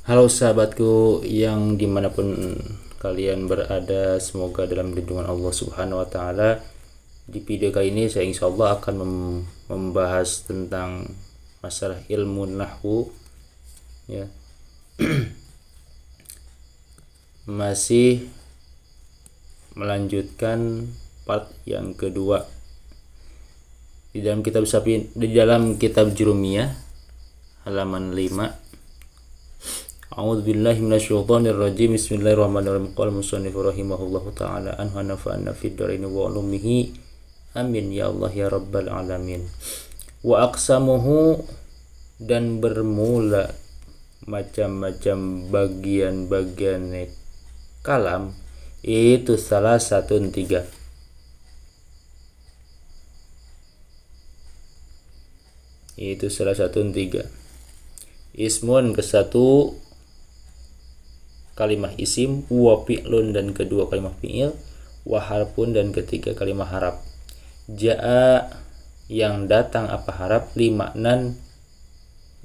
Halo sahabatku yang dimanapun kalian berada, semoga dalam lindungan Allah Subhanahu Wa Taala. Di video kali ini saya insya Allah akan membahas tentang masalah ilmu nahwu, ya. Masih melanjutkan part yang kedua di dalam kitab Jurumiyah halaman 5. A'udzubillahi minasyaitonirrajim. Bismillahirrahmanirrahim. Qala musannif rahimahullahu taala anhu nafa'ana fid dharaini wa ulumihi. Amin ya Allah ya rabbal alamin. Wa aqsamuhu, dan bermula macam-macam bagian-bagian kalam itu salah satu tiga. Itu salah satu tiga. Ismun ke satu kalimah isim, wa fi'lun dan kedua kalimah fi'il, wa harfun dan ketiga kalimah harap. Ja'a yang datang apa harap, li maknan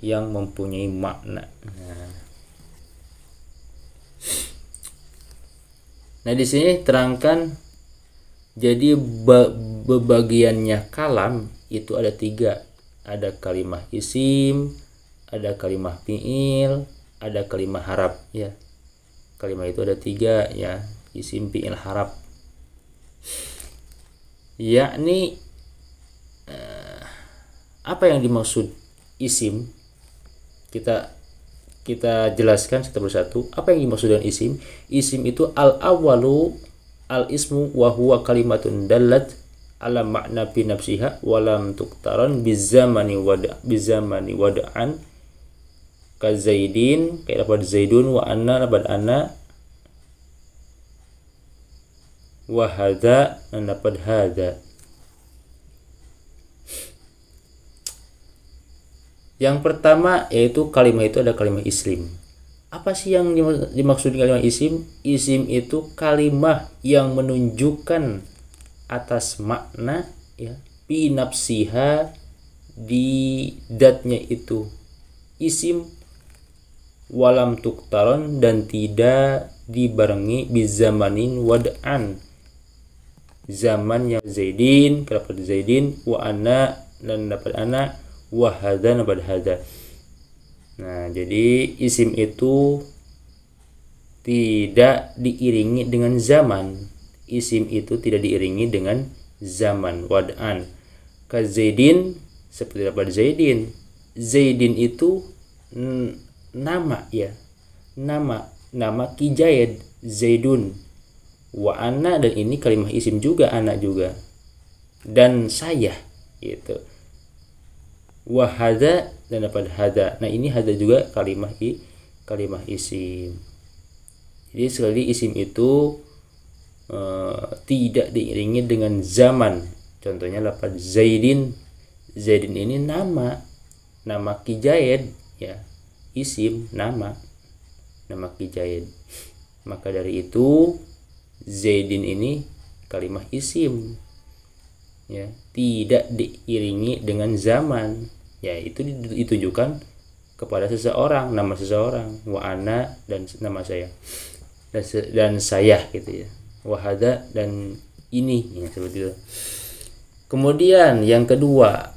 yang mempunyai makna. Nah di sini terangkan jadi bagiannya kalam itu ada tiga. Ada kalimah isim, ada kalimah fi'il, ada kalimah harap, ya. Kalimah itu ada tiga, ya, isim, fi'il, harap. Yakni apa yang dimaksud isim? Kita jelaskan satu persatu. Apa yang dimaksud dengan isim? Isim itu al-awwalu al-ismu wa huwa kalimatun dallat ala makna fi nafsiha wa lam tuqtaran bizamani wada'an ka zaidin, kayak dapat zaidun, wa anna dapat anna, wa hadza dan dapat hadza. Yang pertama yaitu kalimah itu ada kalimah isim. Apa sih yang dimaksud kalimah isim? Isim itu kalimah yang menunjukkan atas makna, ya, fi nafsiha, di datnya itu isim, walam tuktaron dan tidak dibarengi bizamanin wad'an, zaman yang zaidin dapat zaidin, wa ana dan dapat ana, wa hadza dapat hadza. Nah jadi isim itu tidak diiringi dengan zaman. Isim itu tidak diiringi dengan zaman, wad'an ka zaidin, seperti dapat zaidin. Zaidin itu nama, ya, nama Kijayed, Zaidun. Wa ana, dan ini kalimah isim juga, anak juga, dan saya, gitu. Wa hadza dan dapat hadza. Nah ini hadza juga kalimah isim. Jadi sekali isim itu tidak diiringi dengan zaman. Contohnya dapat Zaidin. Zaidin ini nama Kijayed, ya, isim, nama Kijayed. Maka dari itu Zaidin ini kalimah isim, ya, tidak diiringi dengan zaman, ya, itu ditujukan kepada seseorang, nama seseorang. Wa ana dan nama saya, dan saya, gitu, ya. Wa hadza dan ini, ya, seperti itu. Kemudian yang kedua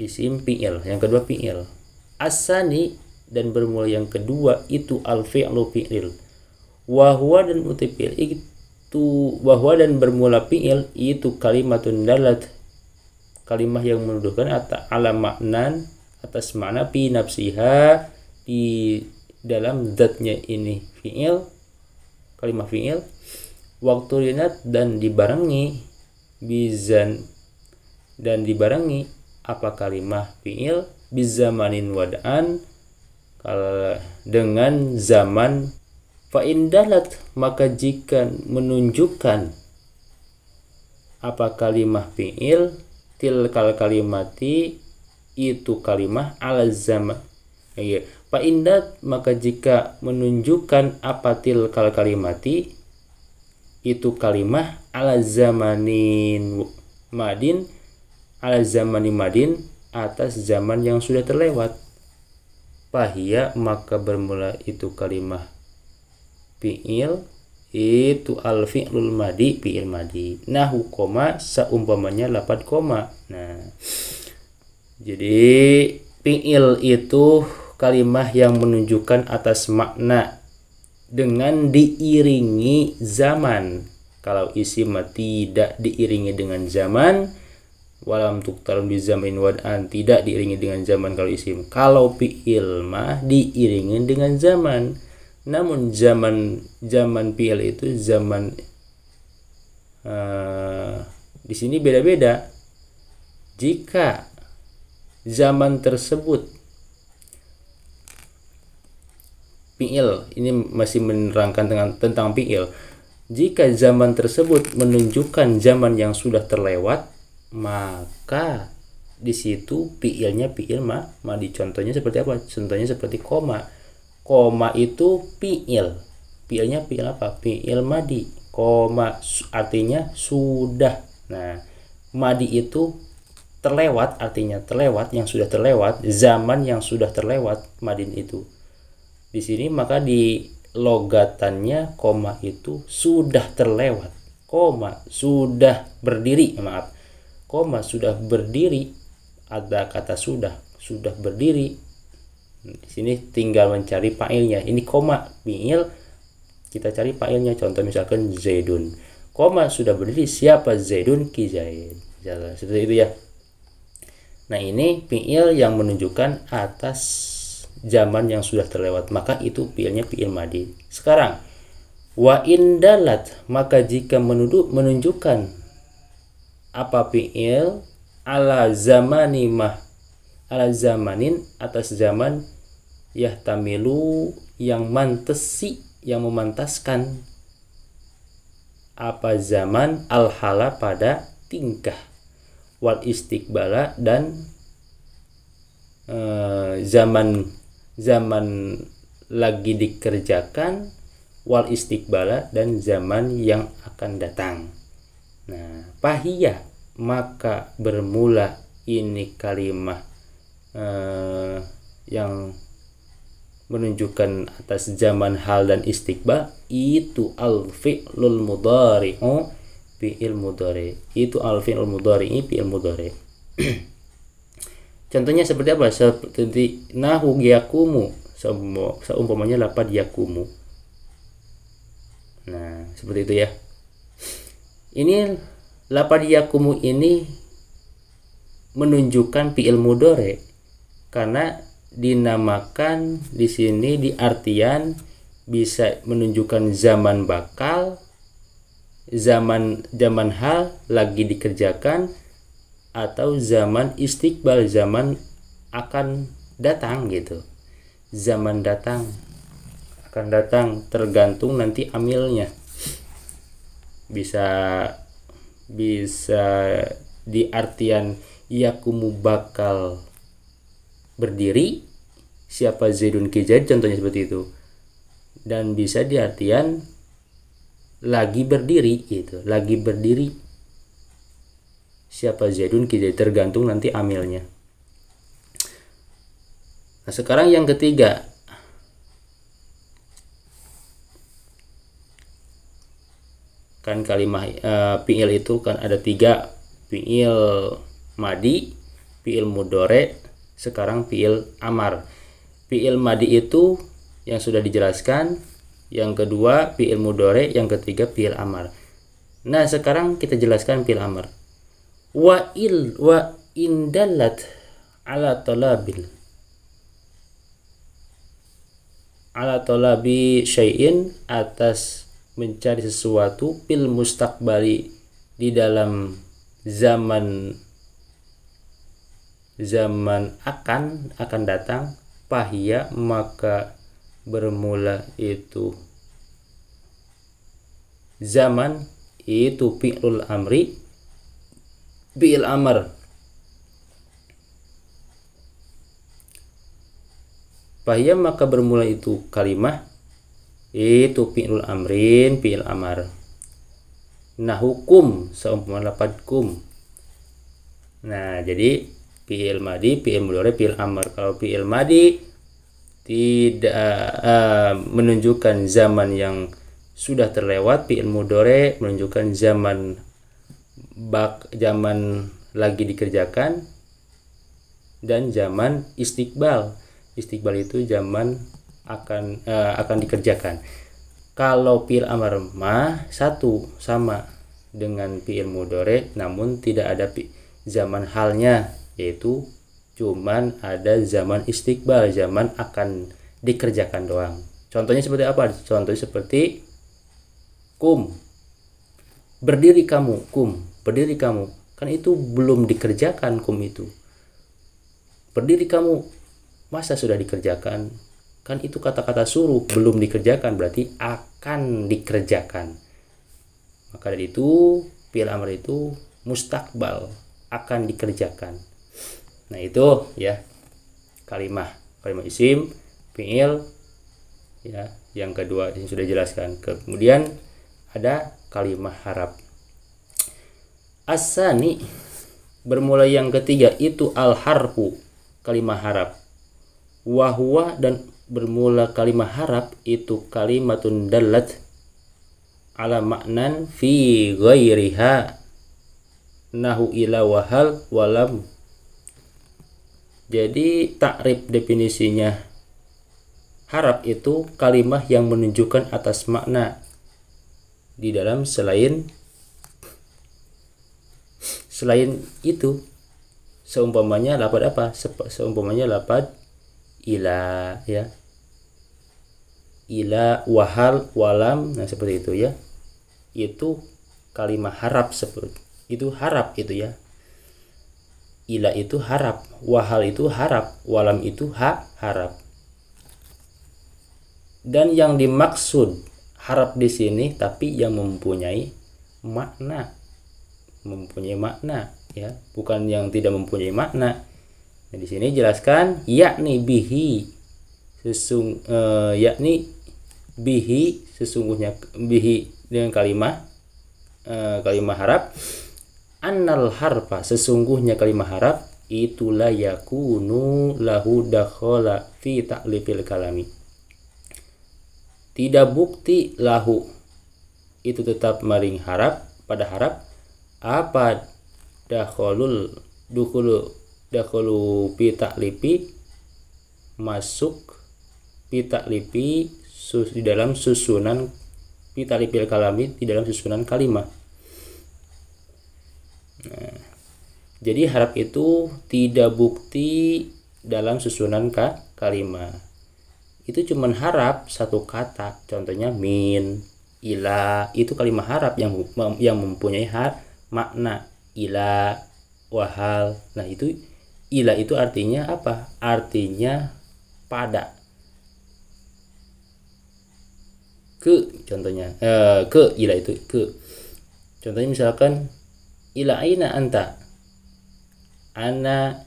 isim fi'il, yang kedua fi'il. Asani, dan bermula yang kedua itu al-fi'lu fi'il. Wa huwa dan fi'il itu, wa huwa dan bermula fi'il itu kalimatun dalat, kalimah yang menuduhkan ala maknan, atas makna fi nafsiha, di dalam zatnya ini fi'il, kalimah fi'il. Waktu rinat dan dibarengi bizan, dan dibarengi apa kalimah fi'il bizamanin wad'an, dengan zaman. Fa indalat, maka jika menunjukkan apa kalimah fi'il, tilkal kalimati, itu kalimah ala zaman, ya. Fa indat, maka jika menunjukkan apa tilkal kalimati, itu kalimah ala zamanin madin, ala zamani madin, atas zaman yang sudah terlewat. Fahiya maka bermula itu kalimah fi'il itu al-fi'lul madi, fi'il madi. Nahu koma seumpamanya lapad koma. Nah, jadi fi'il itu kalimah yang menunjukkan atas makna dengan diiringi zaman. Kalau isim tidak diiringi dengan zaman, walam tuktar bi zamain wad'an, tidak diiringi dengan zaman kalau isim. Kalau fi'il mah diiringi dengan zaman. Namun zaman fi'il itu zaman di sini beda-beda. Jika zaman tersebut fi'il, ini masih menerangkan tentang fi'il. Jika zaman tersebut menunjukkan zaman yang sudah terlewat, maka di situ fi'ilnya fi'il madi. Contohnya seperti apa? Contohnya seperti koma. Koma itu fi'il. Fi'ilnya fi'il apa? Fi'il madi. Koma artinya sudah. Nah, madi itu terlewat, artinya terlewat, yang sudah terlewat, zaman yang sudah terlewat, madin itu. Di sini maka di logatannya koma itu sudah terlewat. Koma sudah berdiri, maaf. Koma sudah berdiri, ada kata sudah berdiri. Di sini tinggal mencari fa'ilnya. Ini koma fi'il, kita cari fa'ilnya. Contoh misalkan Zaidun. Koma sudah berdiri, siapa Zaidun? Ki Zaid. Seperti itu ya. Nah, ini fi'il yang menunjukkan atas zaman yang sudah terlewat, maka itu fi'ilnya fi'il madi. Sekarang wa indalat, maka jika menunjukkan apa fi'il ala zamani ala zamanin, atas zaman, yahtamilu yang mantesi, yang memantaskan apa zaman, al-hala pada tingkah, wal istiqbala dan zaman lagi dikerjakan, wal istiqbala dan zaman yang akan datang. Nah, fahiya maka bermula ini kalimah yang menunjukkan atas zaman, hal dan istiqbal itu al-fi'lul mudhari'u, fi'il mudhari. Itu al-fi'lul mudhari'i, fi'il mudhari. Contohnya seperti apa? Seperti nahu yakumu, seumpamanya lapad yakumu. Nah, seperti itu ya. Ini lapad yakumu ini menunjukkan fi'il mudhari karena dinamakan di sini di artian bisa menunjukkan zaman bakal, zaman hal lagi dikerjakan, atau zaman istiqbal, zaman akan datang gitu. Zaman datang, akan datang, tergantung nanti amilnya. Bisa di artian yakumu bakal berdiri, siapa Zaidun Ki Zaid, contohnya seperti itu. Dan bisa di artian lagi berdiri gitu, lagi berdiri siapa Zaidun Ki Zaid, tergantung nanti amilnya. Nah, sekarang yang ketiga, kan kalimah fi'il itu kan ada 3, fi'il madi, fi'il mudhari, sekarang fi'il amar. Fi'il madi itu yang sudah dijelaskan, yang kedua fi'il mudhari, yang ketiga fi'il amar. Nah, sekarang kita jelaskan fi'il amar. Wa indalat ala talabi syai'in, atas mencari sesuatu, fil mustaqbali di dalam zaman akan datang, fahiya maka bermula itu zaman itu fi'lul amri, fi'il amr. Fahiya maka bermula itu kalimah itu fi'lul amrin, fi'il amar. Nah, hukum seumpama lafaz kum. Nah, jadi fi'il madi, fi'il mudhari, fi'il amr. Kalau fi'il madi tidak menunjukkan zaman yang sudah terlewat. Fi'il mudhari menunjukkan zaman lagi dikerjakan, dan zaman istiqbal. Istiqbal itu zaman akan dikerjakan. Kalau fi'il amar ma satu sama dengan fi'il mudhari, namun tidak ada zaman halnya, yaitu cuman ada zaman istiqbal, zaman akan dikerjakan doang. Contohnya seperti apa? Contohnya seperti kum, berdiri kamu. Kum, berdiri kamu, kan itu belum dikerjakan. Kum itu berdiri kamu, masa sudah dikerjakan? Kan itu kata-kata suruh, belum dikerjakan, berarti akan dikerjakan. Maka dari itu fi'il amr itu mustakbal, akan dikerjakan. Nah itu ya kalimah isim, fi'il ya, yang kedua ini sudah jelaskan. Kemudian ada kalimah harap. Asani, bermula yang ketiga itu al-harfu, kalimah harap. Wahwa, dan bermula kalimah harap itu kalimatun dallat ala maknan fi ghairiha nahu ila wahal walam. Jadi takrif definisinya harap itu kalimah yang menunjukkan atas makna di dalam selain itu. Seumpamanya lapad apa? Seumpamanya lapad ila ya, ila, wahal, walam. Nah seperti itu ya, itu kalimah harap. Seperti itu harap itu ya. Ila itu harap, wahal itu harap, walam itu harap. Dan yang dimaksud harap di sini tapi yang mempunyai makna ya, bukan yang tidak mempunyai makna. Nah, di sini jelaskan yakni bihi, yakni bihi, sesungguhnya bihi dengan kalimah harap. Annal harfa, sesungguhnya kalimah harap itu la yakunu lahu dakhala fi ta'lifil kalami. Tidak bukti lahu itu tetap maring harap, pada harap apa dakhulu fi ta'lifi, masuk fi ta'lifi di dalam susunan fi ta'lifil kalami, di dalam susunan kalimah. Nah, jadi harap itu tidak bukti dalam susunan kalimat. Itu cuman harap satu kata. Contohnya min, ila, itu kalimat harap yang mempunyai makna. Ila, wahal. Nah itu ila itu artinya apa? Artinya pada. Ke, contohnya ke, ila itu ke. Contohnya misalkan ila aina anta, ana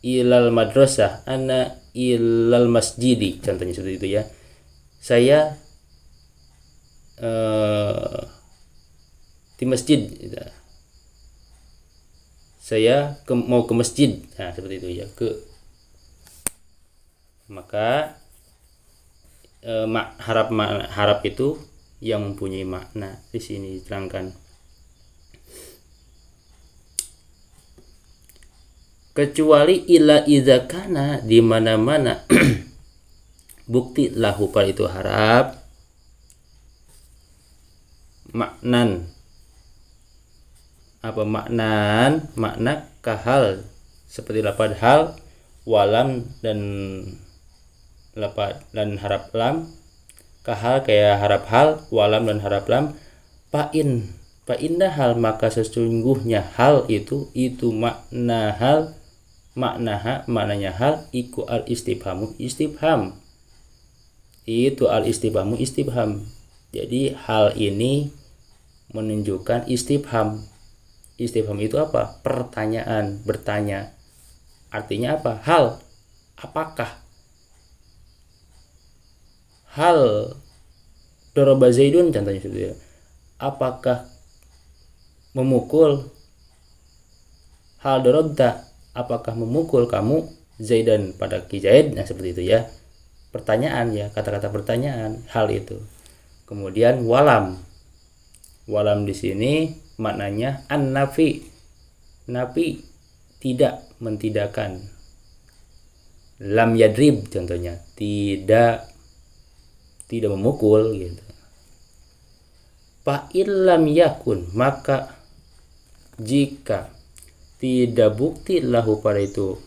ilal madrasah, ana ilal masjidi. Contohnya seperti itu ya. Saya di masjid. Saya mau ke masjid. Nah seperti itu ya, ke. Maka harap itu yang mempunyai makna. Di sini diterangkan. Kecuali ila idza kana, di mana-mana bukti lahu pada itu harap maknan. Apa makna kahal, seperti lapad hal, walam, dan harap lam. Kahal kayak harap hal, walam dan harap lam. Fa'inna hal, maka sesungguhnya hal itu makna hal, maknanya hal iku al istifhamu istifham. Itu al istifhamu istifham. Jadi hal ini menunjukkan istifham. Istifham itu apa? Pertanyaan, bertanya. Artinya apa? Hal, apakah? Hal doroba Zaidun, contohnya seperti itu. Apakah memukul? Hal dorobta, apakah memukul kamu? Zaidan pada Ki Zaid. Nah, seperti itu ya. Pertanyaan ya, kata-kata pertanyaan hal itu. Kemudian walam. Walam di sini maknanya an-nafi. Nafi tidak, mentidakkan. Lam yadrib contohnya, tidak memukul gitu. Fa illam yakun, maka jika tidak bukti lahu pada itu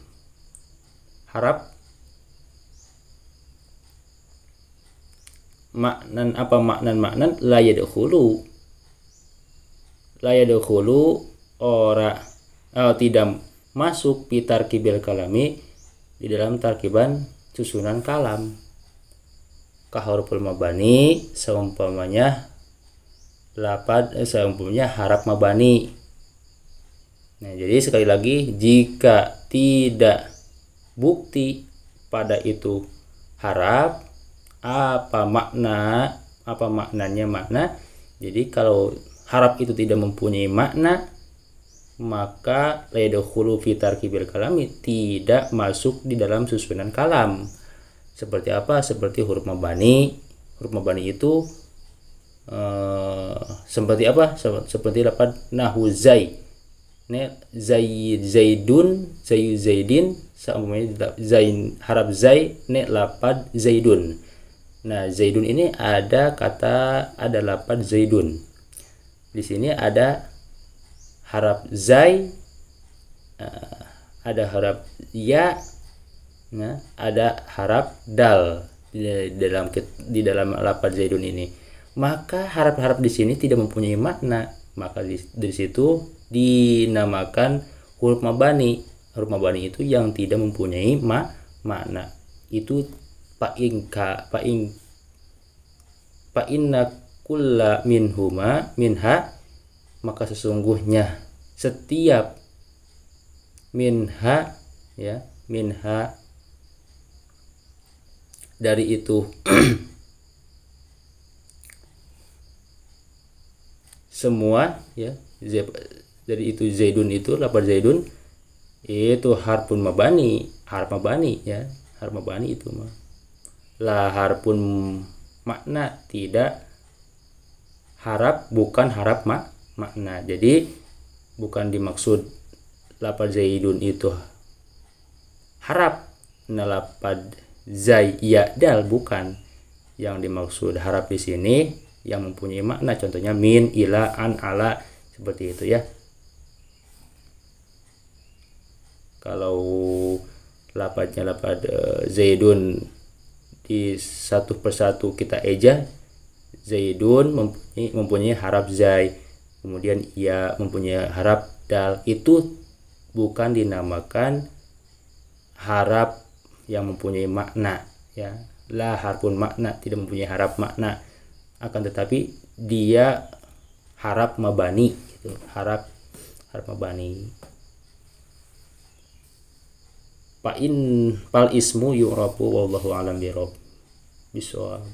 harap, maknan la yadkhulu ora tidak masuk fi tarkibil kalami di dalam tarkiban susunan kalam. Kahuruful mabani seumpamanya harap mabani. Nah, jadi sekali lagi, jika tidak bukti pada itu harap, apa maknanya makna. Jadi kalau harap itu tidak mempunyai makna, maka la yadkhulu fi tarkibil kalami, tidak masuk di dalam susunan kalam. Seperti apa? Seperti huruf mabani. Huruf mabani itu seperti apa? Seperti lafaz nahu zai. Ne zaidun, zaidin, seumpamanya zain harap zai, ne lafaz zaidun. Nah, zaidun ini ada lafaz zaidun. Di sini ada harap zai, ada harap ya, nah, ada harap dal di dalam lafaz zaidun ini. Maka harap-harap di sini tidak mempunyai makna, maka dari situ dinamakan huruf mabani. Huruf mabani itu yang tidak mempunyai makna. Itu fa inna kulla minha, maka sesungguhnya setiap minha dari itu semua ya, dari itu zaidun, itu lafaz zaidun itu harfun mabani, harf mabani ya, harf mabani itu mah la harfun makna, tidak harap, bukan harap makna. Jadi bukan dimaksud lafaz zaidun itu harap, nah lafaz zai ya dal, bukan. Yang dimaksud harap di sini yang mempunyai makna, contohnya min, ila, an, ala, seperti itu ya. Kalau lafaznya lafaz zaidun di satu persatu kita eja, zaidun mempunyai harap zai, kemudian ia mempunyai harap dal, itu bukan dinamakan harap yang mempunyai makna ya. La harfun makna, tidak mempunyai harap makna, akan tetapi dia harap mabani gitu, harap mabani. Fal ismu yu'rafu wallahu a'lam bishawab.